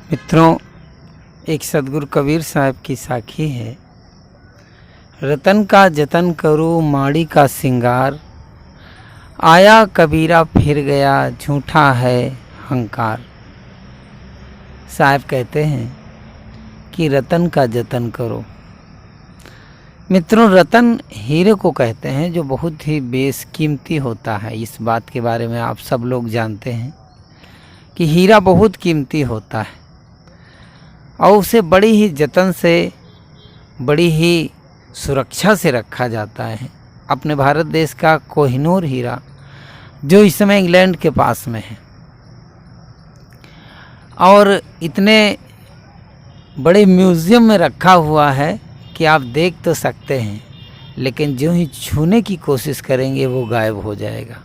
मित्रों, एक सदगुरु कबीर साहब की साखी है। रतन का जतन करो माड़ी का सिंगार, आया कबीरा फिर गया झूठा है हंकार। साहब कहते हैं कि रतन का जतन करो। मित्रों, रतन हीरे को कहते हैं जो बहुत ही बेशकीमती होता है। इस बात के बारे में आप सब लोग जानते हैं कि हीरा बहुत कीमती होता है और उसे बड़ी ही जतन से, बड़ी ही सुरक्षा से रखा जाता है। अपने भारत देश का कोहिनूर हीरा जो इस समय इंग्लैंड के पास में है और इतने बड़े म्यूज़ियम में रखा हुआ है कि आप देख तो सकते हैं, लेकिन जो ही छूने की कोशिश करेंगे वो गायब हो जाएगा।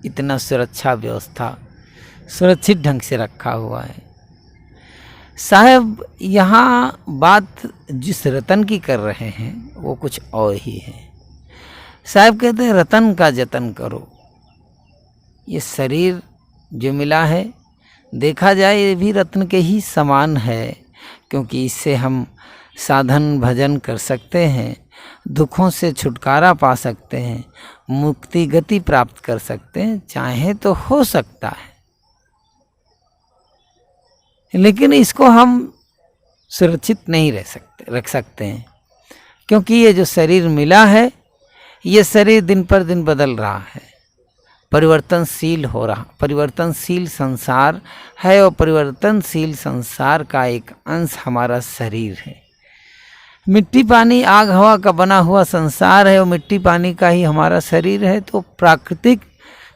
इतना सुरक्षा व्यवस्था सुरक्षित ढंग से रखा हुआ है। साहब यहाँ बात जिस रतन की कर रहे हैं वो कुछ और ही है। साहब कहते हैं रतन का जतन करो। ये शरीर जो मिला है, देखा जाए ये भी रत्न के ही समान है, क्योंकि इससे हम साधन भजन कर सकते हैं, दुखों से छुटकारा पा सकते हैं, मुक्ति गति प्राप्त कर सकते हैं, चाहे तो हो सकता है। लेकिन इसको हम सुरक्षित नहीं रख सकते हैं, क्योंकि ये जो शरीर मिला है, ये शरीर दिन पर दिन बदल रहा है, परिवर्तनशील हो रहा, परिवर्तनशील संसार है और परिवर्तनशील संसार का एक अंश हमारा शरीर है। मिट्टी पानी आग हवा का बना हुआ संसार है और मिट्टी पानी का ही हमारा शरीर है। तो प्राकृतिक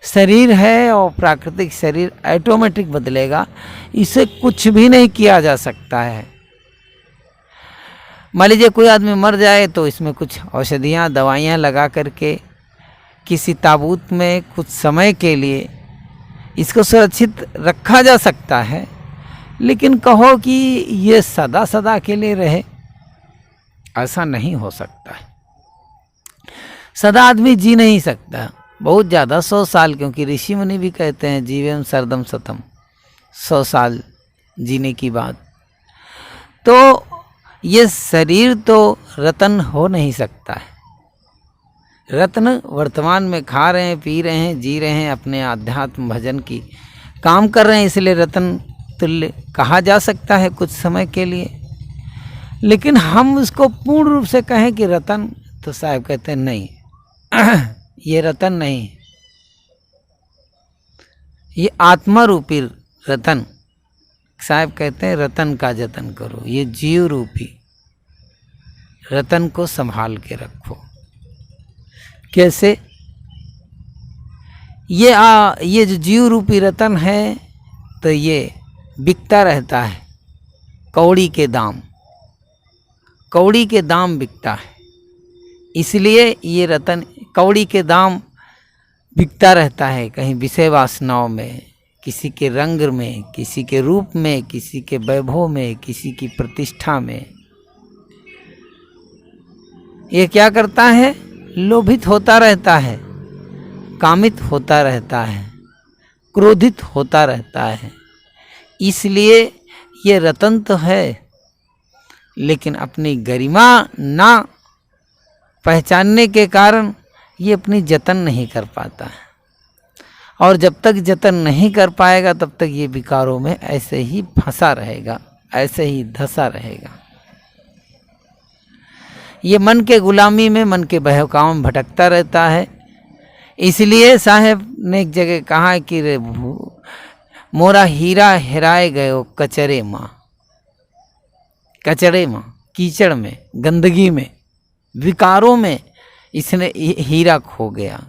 शरीर है और प्राकृतिक शरीर ऑटोमेटिक बदलेगा, इसे कुछ भी नहीं किया जा सकता है। मान लीजिए कोई आदमी मर जाए तो इसमें कुछ औषधियाँ दवाइयाँ लगा करके किसी ताबूत में कुछ समय के लिए इसको सुरक्षित रखा जा सकता है, लेकिन कहो कि ये सदा सदा के लिए रहे, ऐसा नहीं हो सकता है। सदा आदमी जी नहीं सकता, बहुत ज़्यादा 100 साल, क्योंकि ऋषि मुनि भी कहते हैं जीवम सरदम शतम, 100 साल जीने की बात। तो ये शरीर तो रतन हो नहीं सकता है। रत्न वर्तमान में खा रहे हैं, पी रहे हैं, जी रहे हैं, अपने आध्यात्म भजन की काम कर रहे हैं, इसलिए रतन तुल्य कहा जा सकता है कुछ समय के लिए। लेकिन हम उसको पूर्ण रूप से कहें कि रतन, तो साहब कहते हैं नहीं, ये रतन नहीं, ये आत्मा रूपी रतन। साहब कहते हैं रतन का जतन करो। ये जीव रूपी रतन को संभाल के रखो। कैसे? ये जो जीव रूपी रतन है, तो ये बिकता रहता है कौड़ी के दाम, कौड़ी के दाम बिकता है, इसलिए ये रतन कौड़ी के दाम बिकता रहता है। कहीं विषय वासनाओं में, किसी के रंग में, किसी के रूप में, किसी के वैभव में, किसी की प्रतिष्ठा में। ये क्या करता है? लोभित होता रहता है, कामित होता रहता है, क्रोधित होता रहता है। इसलिए ये रतन तो है, लेकिन अपनी गरिमा ना पहचानने के कारण ये अपनी जतन नहीं कर पाता है। और जब तक जतन नहीं कर पाएगा तब तक ये विकारों में ऐसे ही फंसा रहेगा, ऐसे ही धंसा रहेगा। ये मन के गुलामी में, मन के बहकाव में भटकता रहता है। इसलिए साहब ने एक जगह कहा कि रे मोरा हीरा हेराए गयो कचरे माँ, कचरे माँ, कीचड़ में, गंदगी में, विकारों में इसने हीरा खो गया।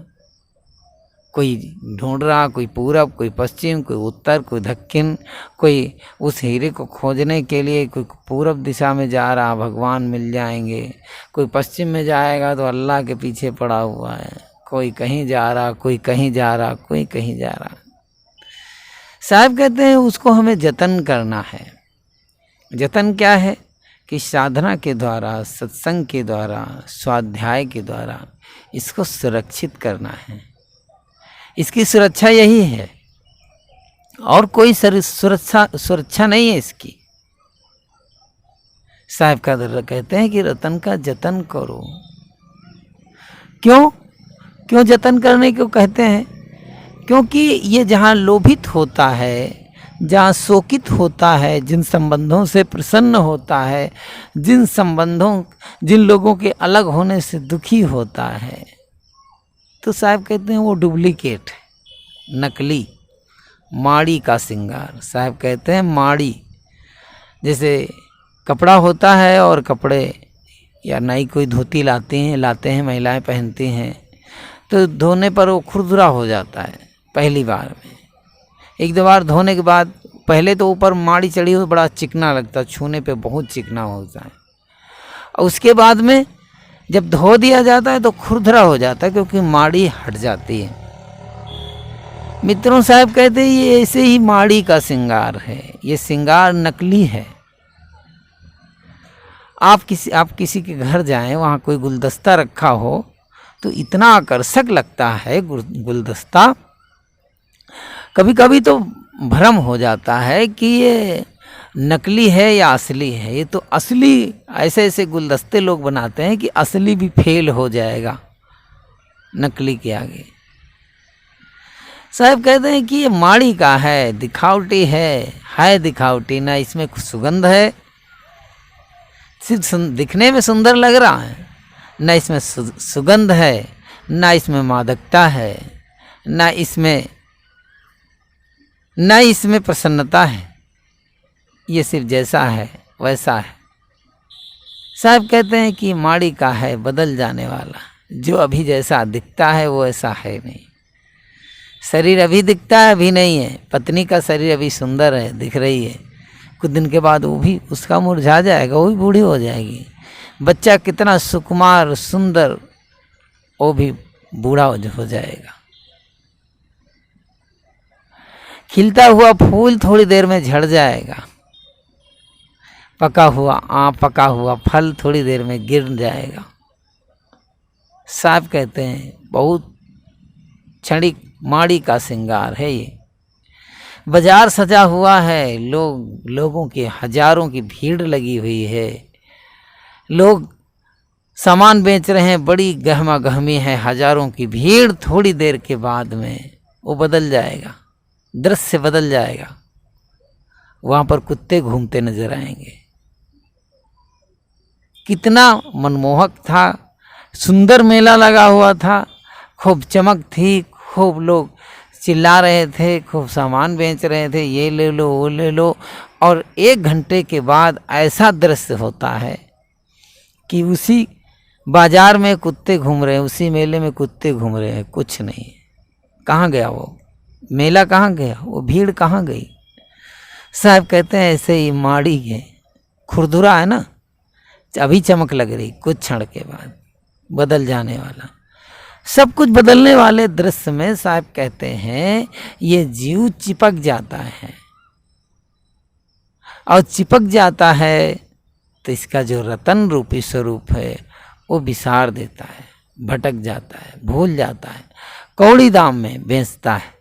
कोई ढूंढ रहा, कोई पूरब, कोई पश्चिम, कोई उत्तर, कोई दक्षिण, कोई उस हीरे को खोजने के लिए कोई पूरब दिशा में जा रहा, भगवान मिल जाएंगे, कोई पश्चिम में जाएगा तो अल्लाह के पीछे पड़ा हुआ है, कोई कहीं जा रहा, कोई कहीं जा रहा, कोई कहीं जा रहा। साहब कहते हैं उसको हमें जतन करना है। जतन क्या है? कि साधना के द्वारा, सत्संग के द्वारा, स्वाध्याय के द्वारा इसको सुरक्षित करना है। इसकी सुरक्षा यही है। और कोई सुरक्षा नहीं है इसकी। साहब का दर्रा कहते हैं कि रतन का जतन करो। क्यों जतन करने को कहते हैं? क्योंकि ये जहाँ लोभित होता है, जहाँ शोकित होता है, जिन संबंधों से प्रसन्न होता है, जिन लोगों के अलग होने से दुखी होता है, तो साहब कहते हैं वो डुप्लीकेट है, नकली, माड़ी का श्रृंगार। साहब कहते हैं माड़ी, जैसे कपड़ा होता है और कपड़े या नई कोई धोती लाते हैं महिलाएं पहनती हैं, तो धोने पर वो खुरदुरा हो जाता है पहली बार में। एक दो बार धोने के बाद पहले तो ऊपर माड़ी चढ़ी हो, बड़ा चिकना लगता है, छूने पे बहुत चिकना होता है, और उसके बाद में जब धो दिया जाता है तो खुरदुरा हो जाता है, क्योंकि माड़ी हट जाती है। मित्रों, साहब कहते हैं ये ऐसे ही माड़ी का श्रृंगार है, ये श्रृंगार नकली है। आप किसी के घर जाएं, वहाँ कोई गुलदस्ता रखा हो तो इतना आकर्षक लगता है गुलदस्ता, कभी कभी तो भ्रम हो जाता है कि ये नकली है या असली है। ये तो असली, ऐसे गुलदस्ते लोग बनाते हैं कि असली भी फेल हो जाएगा नकली के आगे। साहब कहते हैं कि ये माड़ी का है, दिखावटी है दिखावटी, ना इसमें कुछ सुगंध है, सिर्फ दिखने में सुंदर लग रहा है, ना इसमें सुगंध है, ना इसमें मादकता है, ना इसमें प्रसन्नता है। ये सिर्फ जैसा है वैसा है। साहब कहते हैं कि माड़ी का है बदल जाने वाला, जो अभी जैसा दिखता है वो ऐसा है नहीं। शरीर अभी दिखता है, अभी नहीं है। पत्नी का शरीर अभी सुंदर है, दिख रही है, कुछ दिन के बाद वो भी उसका मुरझा जाएगा, वो भी बूढ़ी हो जाएगी। बच्चा कितना सुकुमार सुंदर, वो भी बूढ़ा हो जाएगा। खिलता हुआ फूल थोड़ी देर में झड़ जाएगा, पका हुआ फल थोड़ी देर में गिर जाएगा। साहब कहते हैं बहुत क्षणिक माड़ी का श्रृंगार है ये। बाजार सजा हुआ है, लोगों की हजारों की भीड़ लगी हुई है, लोग सामान बेच रहे हैं, बड़ी गहमा गहमी है, हजारों की भीड़। थोड़ी देर के बाद में वो बदल जाएगा, दृश्य बदल जाएगा, वहाँ पर कुत्ते घूमते नजर आएंगे। कितना मनमोहक था, सुंदर मेला लगा हुआ था, खूब चमक थी, खूब लोग चिल्ला रहे थे, खूब सामान बेच रहे थे, ये ले लो वो ले लो। और 1 घंटे के बाद ऐसा दृश्य होता है कि उसी बाजार में कुत्ते घूम रहे हैं, उसी मेले में कुत्ते घूम रहे हैं, कुछ नहीं। कहाँ गया वो मेला, कहाँ गया वो भीड़, कहाँ गई? साहब कहते हैं ऐसे ही माड़ी है, खुरदुरा है ना, अभी चमक लग रही, कुछ क्षण के बाद बदल जाने वाला। सब कुछ बदलने वाले दृश्य में साहब कहते हैं ये जीव चिपक जाता है, और चिपक जाता है तो इसका जो रतन रूपी स्वरूप है वो विसार देता है, भटक जाता है, भूल जाता है, कौड़ी दाम में बेचता है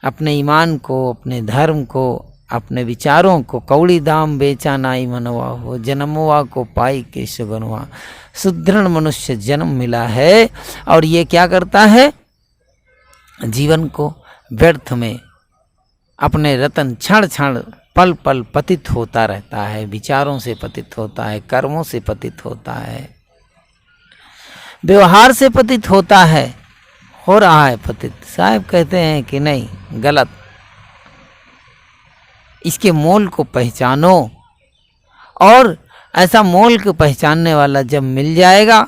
अपने ईमान को, अपने धर्म को, अपने विचारों को। कौड़ी दाम बेचा नाई मनवा हो, जन्मवा को पाई के सुगनवा। सुदृढ़ मनुष्य जन्म मिला है, और ये क्या करता है, जीवन को व्यर्थ में अपने रतन क्षण क्षण पल पल पतित होता रहता है, विचारों से पतित होता है, कर्मों से पतित होता है, व्यवहार से पतित होता है, हो रहा है पतित। साहब कहते हैं कि नहीं, गलत। इसके मोल को पहचानो, और ऐसा मोल को पहचानने वाला जब मिल जाएगा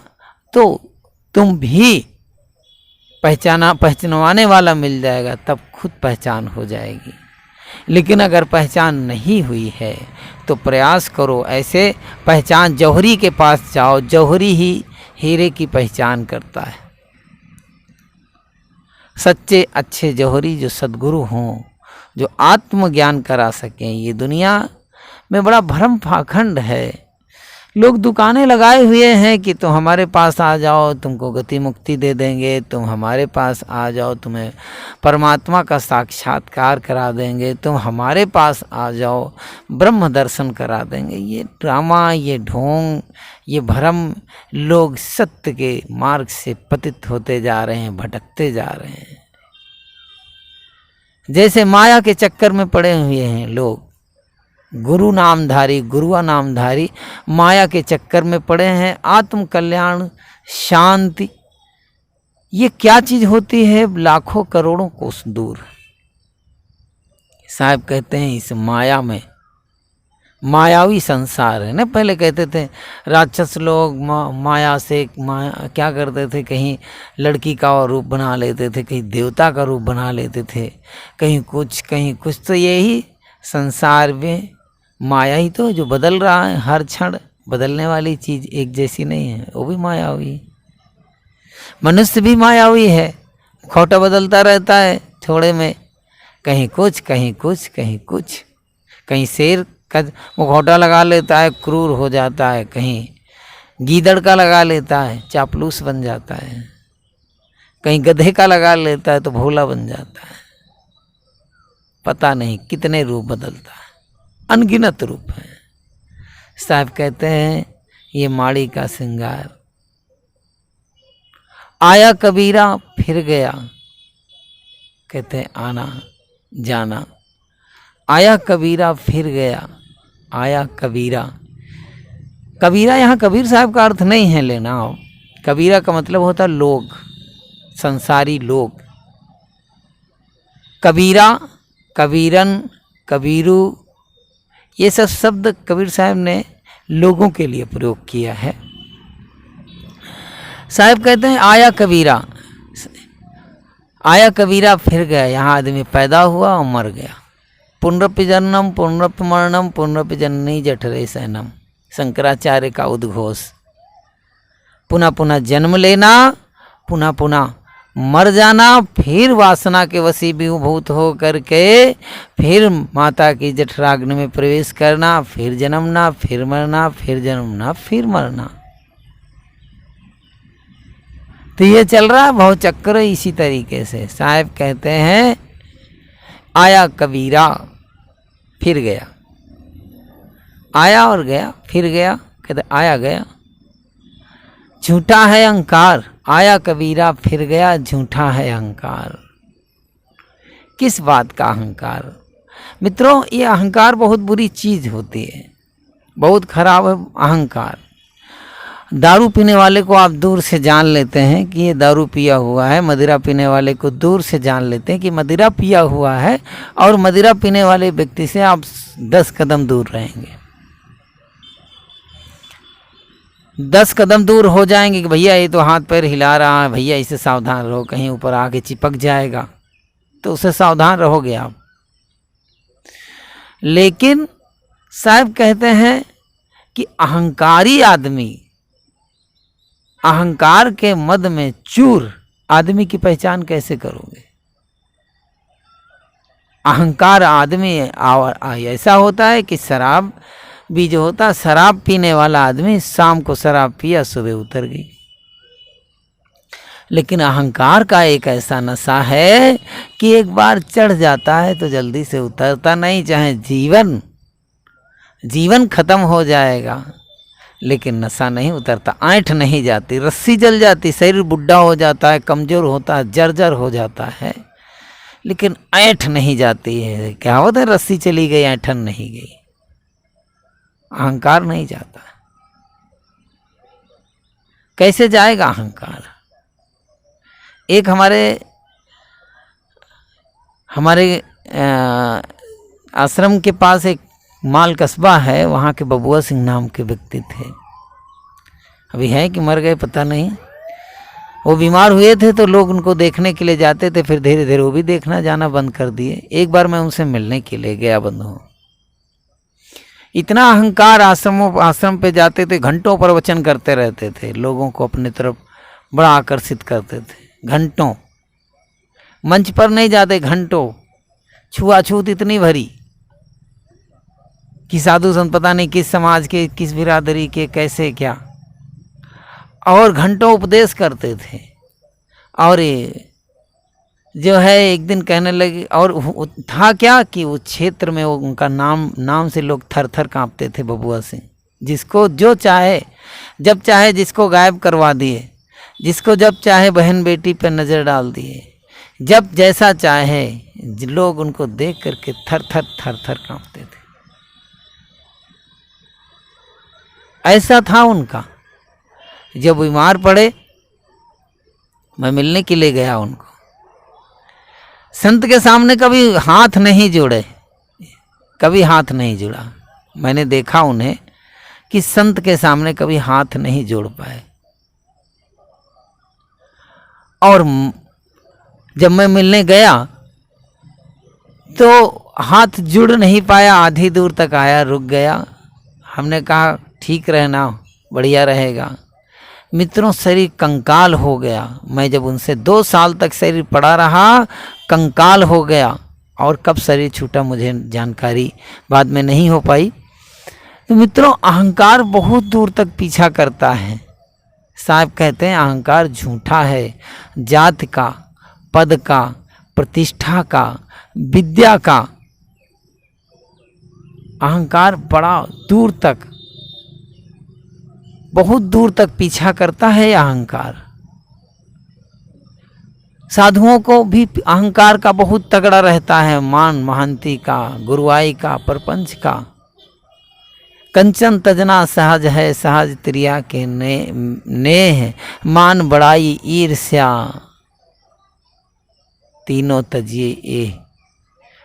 तो तुम भी पहचानवाने वाला मिल जाएगा, तब खुद पहचान हो जाएगी। लेकिन अगर पहचान नहीं हुई है तो प्रयास करो, ऐसे पहचान, जौहरी के पास जाओ, जौहरी ही हीरे की पहचान करता है। सच्चे अच्छे जौहरी जो सद्गुरु हों, जो आत्मज्ञान करा सकें। ये दुनिया में बड़ा भ्रम पाखंड है, लोग दुकानें लगाए हुए हैं कि तुम हमारे पास आ जाओ, तुमको गति मुक्ति दे देंगे, तुम हमारे पास आ जाओ, तुम्हें परमात्मा का साक्षात्कार करा देंगे, तुम हमारे पास आ जाओ, ब्रह्म दर्शन करा देंगे। ये ड्रामा, ये ढोंग, ये भ्रम, लोग सत्य के मार्ग से पतित होते जा रहे हैं, भटकते जा रहे हैं। जैसे माया के चक्कर में पड़े हुए हैं लोग, गुरु नामधारी, गुरुआ नामधारी माया के चक्कर में पड़े हैं। आत्म कल्याण, शांति, ये क्या चीज होती है? लाखों करोड़ों कोस दूर। साहब कहते हैं इस माया में, मायावी संसार है ना। पहले कहते थे राक्षस लोग माया से क्या करते थे, कहीं लड़की का रूप बना लेते थे, कहीं देवता का रूप बना लेते थे, कहीं कुछ। तो यही संसार में माया ही तो जो बदल रहा है, हर क्षण बदलने वाली चीज एक जैसी नहीं है, वो भी मायावी। मनुष्य भी मायावी है, खोटा बदलता रहता है थोड़े में, कहीं कुछ, कहीं कुछ, कहीं कुछ। कहीं शेर का मुखौटा लगा लेता है, क्रूर हो जाता है, कहीं गीदड़ का लगा लेता है, चापलूस बन जाता है, कहीं गधे का लगा लेता है तो भोला बन जाता है। पता नहीं कितने रूप बदलता है, अनगिनत रूप है। साहब कहते हैं ये माड़ी का श्रृंगार। आया कबीरा फिर गया, कहते हैं आना जाना। आया कबीरा फिर गया, आया कबीरा। कबीरा यहाँ कबीर साहब का अर्थ नहीं है लेना। कबीरा का मतलब होता है लोग, संसारी लोग। कबीरा, कबीरन, कबीरू, ये सब शब्द कबीर साहब ने लोगों के लिए प्रयोग किया है। साहब कहते हैं आया कबीरा, आया कबीरा फिर गया। यहाँ आदमी पैदा हुआ और मर गया। पुनरपि जन्मम पुनरपि मरणम पुनरपि जननी जठरे सैनम, शंकराचार्य का उद्घोष। पुनः पुनः जन्म लेना, पुनः पुनः मर जाना, फिर वासना के वशीभूत हो करके फिर माता की जठराग्नि में प्रवेश करना, फिर जन्मना, फिर मरना, फिर जन्मना, फिर मरना। तो ये चल रहा है भवचक्र इसी तरीके से। साहब कहते हैं आया कबीरा फिर गया। आया और गया, फिर गया, कहते आया गया। झूठा है अहंकार, आया कबीरा फिर गया, झूठा है अहंकार। किस बात का अहंकार? मित्रों, ये अहंकार बहुत बुरी चीज होती है, बहुत खराब है अहंकार। दारू पीने वाले को आप दूर से जान लेते हैं कि ये दारू पिया हुआ है, मदिरा पीने वाले को दूर से जान लेते हैं कि मदिरा पिया हुआ है, और मदिरा पीने वाले व्यक्ति से आप 10 कदम दूर रहेंगे। 10 कदम दूर हो जाएंगे कि भैया ये तो हाथ पैर हिला रहा है, भैया इसे सावधान रहो, कहीं ऊपर आके चिपक जाएगा, तो उसे सावधान रहोगे आप। लेकिन साहब कहते हैं कि अहंकारी आदमी, अहंकार के मद में चूर आदमी की पहचान कैसे करोगे? अहंकार आदमी ऐसा होता है कि शराब भी जो होता है, शराब पीने वाला आदमी शाम को शराब पिया, सुबह उतर गई। लेकिन अहंकार का एक ऐसा नशा है कि एक बार चढ़ जाता है तो जल्दी से उतरता नहीं, चाहे जीवन खत्म हो जाएगा लेकिन नशा नहीं उतरता। ऐंठ नहीं जाती, रस्सी जल जाती, शरीर बुढ़ा हो जाता है, कमजोर होता है, जर्जर हो जाता है, लेकिन ऐंठ नहीं जाती है। क्या होता है, रस्सी चली गई, ऐंठन नहीं गई। अहंकार नहीं जाता। कैसे जाएगा अहंकार? एक हमारे आश्रम के पास एक माल कस्बा है, वहाँ के बबुआ सिंह नाम के व्यक्ति थे। अभी है कि मर गए पता नहीं। वो बीमार हुए थे तो लोग उनको देखने के लिए जाते थे, फिर धीरे धीरे वो भी देखना जाना बंद कर दिए। एक बार मैं उनसे मिलने के लिए गया बंधु। इतना अहंकार, आश्रम पे जाते थे, घंटों प्रवचन करते रहते थे, लोगों को अपनी तरफ बड़ा आकर्षित करते थे। घंटों मंच पर नहीं जाते, घंटों छुआछूत इतनी भरी कि साधु संत पता नहीं किस समाज के, किस बिरादरी के, कैसे क्या, और घंटों उपदेश करते थे। और ये जो है एक दिन कहने लगे, और था क्या कि उस क्षेत्र में उनका नाम से लोग थर थर कांपते थे, बबुआ सिंह। जिसको जो चाहे जब चाहे जिसको गायब करवा दिए, जिसको जब चाहे बहन बेटी पर नज़र डाल दिए, जब जैसा चाहे लोग उनको देख करके थर थर कांपते थे। ऐसा था उनका। जब बीमार पड़े, मैं मिलने के लिए गया उनको। संत के सामने कभी हाथ नहीं जोड़े, कभी हाथ नहीं जुड़ा। मैंने देखा उन्हें कि संत के सामने कभी हाथ नहीं जोड़ पाए। और जब मैं मिलने गया तो हाथ जुड़ नहीं पाया, आधी दूर तक आया, रुक गया। हमने कहा ठीक रहना, बढ़िया रहेगा। मित्रों, शरीर कंकाल हो गया। मैं जब उनसे 2 साल तक शरीर पड़ा रहा, कंकाल हो गया। और कब शरीर छूटा मुझे जानकारी बाद में नहीं हो पाई। तो मित्रों, अहंकार बहुत दूर तक पीछा करता है। साहब कहते हैं अहंकार झूठा है। जात का, पद का, प्रतिष्ठा का, विद्या का अहंकार बड़ा दूर तक, बहुत दूर तक पीछा करता है। अहंकार साधुओं को भी अहंकार का बहुत तगड़ा रहता है। मान महंती का, गुरुआई का, परपंच का। कंचन तजना सहज है, सहज त्रिया के नेह, मान बड़ाई ईर्ष्या तीनों तजिए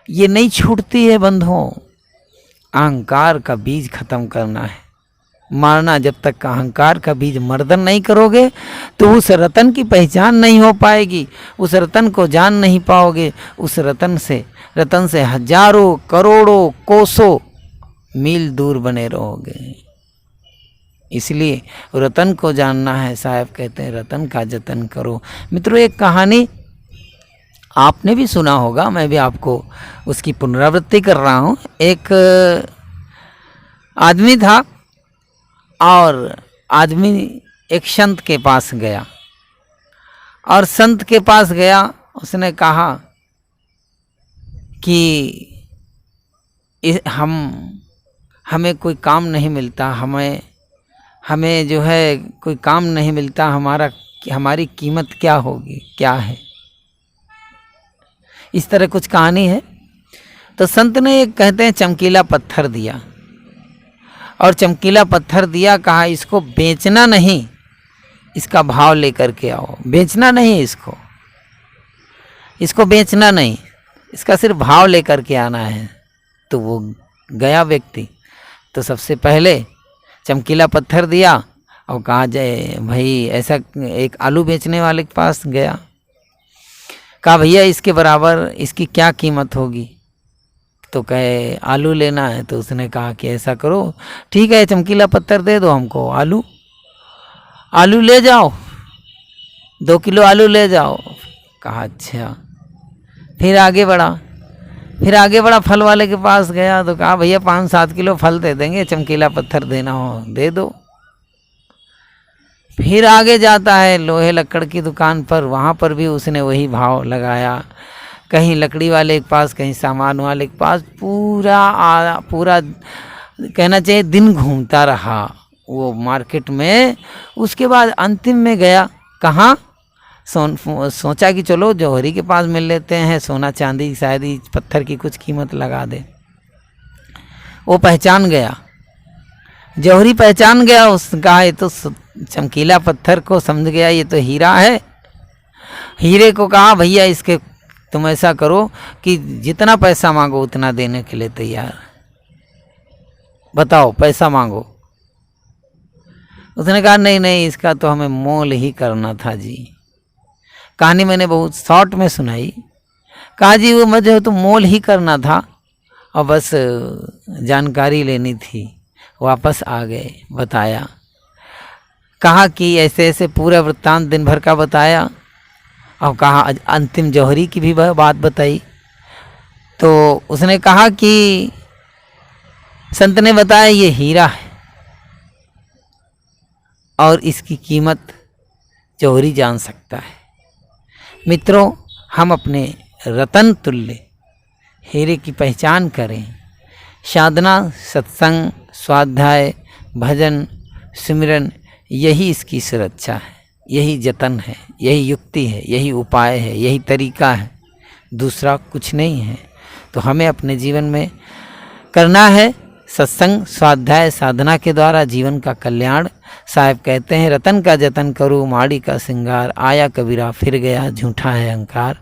ये नहीं छूटती है बंधुओं। अहंकार का बीज खत्म करना है, मारना। जब तक अहंकार का बीज मर्दन नहीं करोगे तो उस रतन की पहचान नहीं हो पाएगी, उस रतन को जान नहीं पाओगे। उस रतन से हजारों करोड़ों कोसों मील दूर बने रहोगे। इसलिए रतन को जानना है। साहब कहते हैं रतन का जतन करो। मित्रों, एक कहानी आपने भी सुना होगा, मैं भी आपको उसकी पुनरावृत्ति कर रहा हूँ। एक आदमी था और आदमी एक संत के पास गया, और संत के पास गया, उसने कहा कि हमें कोई काम नहीं मिलता, हमें जो है कोई काम नहीं मिलता, हमारी कीमत क्या होगी, क्या है। इस तरह कुछ कहानी है। तो संत ने एक कहते हैं चमकीला पत्थर दिया, और चमकीला पत्थर दिया, कहा इसको बेचना नहीं, इसका भाव लेकर के आओ। बेचना नहीं, इसको बेचना नहीं, इसका सिर्फ भाव लेकर के आना है। तो वो गया व्यक्ति, तो सबसे पहले चमकीला पत्थर दिया और कहा जाए भाई, ऐसा एक आलू बेचने वाले के पास गया, कहा भैया इसके बराबर इसकी क्या कीमत होगी। तो कहे आलू लेना है। तो उसने कहा कि ऐसा करो, ठीक है चमकीला पत्थर दे दो हमको, आलू ले जाओ, 2 किलो आलू ले जाओ। कहा अच्छा। फिर आगे बढ़ा, फल वाले के पास गया, तो कहा भैया 5-7 किलो फल दे देंगे, चमकीला पत्थर देना हो दे दो। फिर आगे जाता है लोहे लक्कड़ की दुकान पर, वहाँ पर भी उसने वही भाव लगाया। कहीं लकड़ी वाले के पास, कहीं सामान वाले के पास, पूरा कहना चाहिए दिन घूमता रहा वो मार्केट में। उसके बाद अंतिम में गया कहाँ, सोचा कि चलो जौहरी के पास मिल लेते हैं, सोना चांदी शायद ही पत्थर की कुछ कीमत लगा दे। वो पहचान गया, जौहरी पहचान गया। उसका ये तो चमकीला पत्थर को समझ गया ये तो हीरा है। हीरे को कहा भैया इसके तुम ऐसा करो कि जितना पैसा मांगो उतना देने के लिए तैयार, बताओ पैसा मांगो। उसने कहा नहीं, इसका तो हमें मोल ही करना था जी। कहानी मैंने बहुत शॉर्ट में सुनाई। कहा जी वो मुझे तो मोल ही करना था और बस जानकारी लेनी थी। वापस आ गए, बताया, कहा कि ऐसे ऐसे पूरा वृत्तांत दिन भर का बताया, और कहा अंतिम जौहरी की भी बात बताई। तो उसने कहा कि संत ने बताया ये हीरा है और इसकी कीमत चोरी जान सकता है। मित्रों, हम अपने रतन तुल्य हीरे की पहचान करें। साधना, सत्संग, स्वाध्याय, भजन, सिमरन, यही इसकी सुरक्षा है, यही जतन है, यही युक्ति है, यही उपाय है, यही तरीका है, दूसरा कुछ नहीं है। तो हमें अपने जीवन में करना है सत्संग, स्वाध्याय, साधना के द्वारा जीवन का कल्याण। साहब कहते हैं, रतन का जतन करो माड़ी का श्रृंगार, आया कबीरा फिर गया झूठा है अहंकार।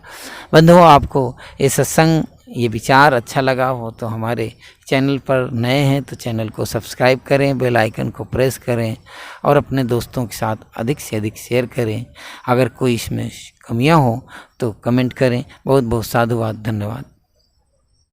बंधुओं, आपको ये सत्संग, ये विचार अच्छा लगा हो तो हमारे चैनल पर नए हैं तो चैनल को सब्सक्राइब करें, बेल आइकन को प्रेस करें और अपने दोस्तों के साथ अधिक से अधिक शेयर करें। अगर कोई इसमें कमियां हो तो कमेंट करें। बहुत बहुत साधुवाद, धन्यवाद।